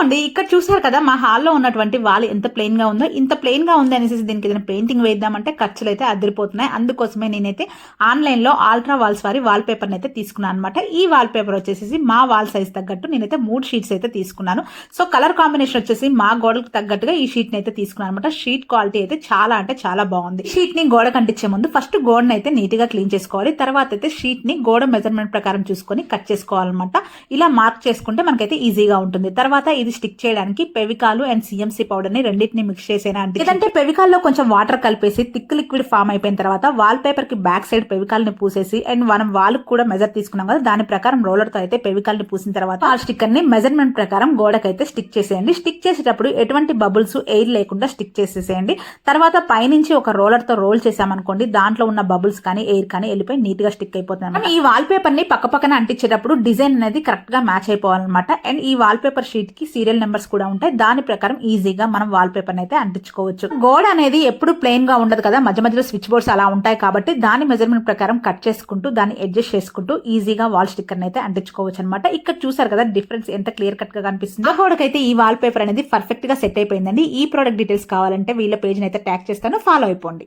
అండి, ఇక్కడ చూసారు కదా మా హాల్లో ఉన్నటువంటి వాల్ ఎంత ప్లెయిన్ గా ఉందో. ఇంత ప్లెయిన్ గా ఉంది అనేసి దీనికి ఏదైనా పెయింటింగ్ వేద్దామంటే ఖర్చులు అయితే అదిరిపోతున్నాయి. అందుకోసమే నేనైతే ఆన్లైన్ లో ఆల్ట్రా వాల్స్ వారి వాల్ పేపర్ అయితే తీసుకున్నాను అనమాట. ఈ వాల్ పేపర్ వచ్చేసి మా వాల్ సైజ్ తగ్గట్టు నేనైతే 3 షీట్స్ అయితే తీసుకున్నాను. సో కలర్ కాంబినేషన్ వచ్చేసి మా గోడకు తగ్గట్టుగా ఈ షీట్ ని అయితే తీసుకున్నాను అనమాట. షీట్ క్వాలిటీ అయితే చాలా అంటే చాలా బాగుంది. షీట్ ని గోడ కంటించే ముందు ఫస్ట్ గోడను అయితే నీట్ గా క్లీన్ చేసుకోవాలి. తర్వాత అయితే షీట్ ని గోడ మెజర్మెంట్ ప్రకారం చూసుకొని కట్ చేసుకోవాలన్నమాట. ఇలా మార్క్ చేసుకుంటే మనకైతే ఈజీగా ఉంటుంది. తర్వాత ఇది స్టిక్ చేయడానికి పెవికాలు అండ్ సిఎంసి పౌడర్ ని రెండింటిని మిక్స్ చేసేనా అంటే, లేదంటే పెవికాల్లో కొంచెం వాటర్ కలిపేసి థిక్ లిక్విడ్ ఫామ్ అయిపోయిన తర్వాత వాల్ పేపర్ కి బ్యాక్ సైడ్ పెవికాల్ ని పూసేసి అండ్ మనం వాల్ కూడా మెజర్ తీసుకున్నాం కదా, దాని ప్రకారం రోలర్ తో అయితే పెవికాల్ ని పూసిన తర్వాత ఆ స్టిక్కర్ ని మెజర్మెంట్ ప్రకారం గోడకైతే స్టిక్ చేసేయండి. స్టిక్ చేసేటప్పుడు ఎటువంటి బబుల్స్ ఎయిర్ లేకుండా స్టిక్ చేసేసేయండి. తర్వాత పైనుంచి ఒక రోలర్ తో రోల్ చేసామనుకోండి, దాంట్లో ఉన్న బబుల్స్ కానీ ఎయిర్ కానీ వెళ్ళిపోయి నీట్ గా స్టిక్ అయిపోతుంది. ఈ వాల్ పేపర్ ని పక్క పక్కన అంటించేటప్పుడు డిజైన్ అనేది కరెక్ట్ గా మ్యాచ్ అయిపోవాలన్నమాట. అండ్ ఈ వాల్ పేపర్ షీట్ కి సీరియల్ నెంబర్స్ కూడా ఉంటాయి. దాని ప్రకారం ఈజీగా మనం వాల్ పేపర్ అయితే అంటించుకోవచ్చు. గోడ అనేది ఎప్పుడు ప్లెయిన్ గా ఉండదు కదా, మధ్య మధ్యలో స్విచ్ బోర్డ్స్ అలా ఉంటాయి కాబట్టి దాని మెజర్మెంట్ ప్రకారం కట్ చేసుకుంటూ దాన్ని అడ్జస్ట్ చేసుకుంటూ ఈజీగా వాల్ స్టిక్కర్ అయితే అంటించుకోవచ్చు అనమాట. ఇక్కడ చూసారు కదా డిఫరెన్స్ ఎంత క్లియర్ కట్ గా కనిపిస్తుంది. ఆ గోడకైతే ఈ వాల్ పేపర్ అనేది పర్ఫెక్ట్ గా సెట్ అయిపోయిందండి. ఈ ప్రోడక్ట్ డీటెయిల్స్ కావాలంటే వీళ్ళ పేజ్ అయితే ట్యాగ్ చేస్తాను, ఫాలో అయిపోండి.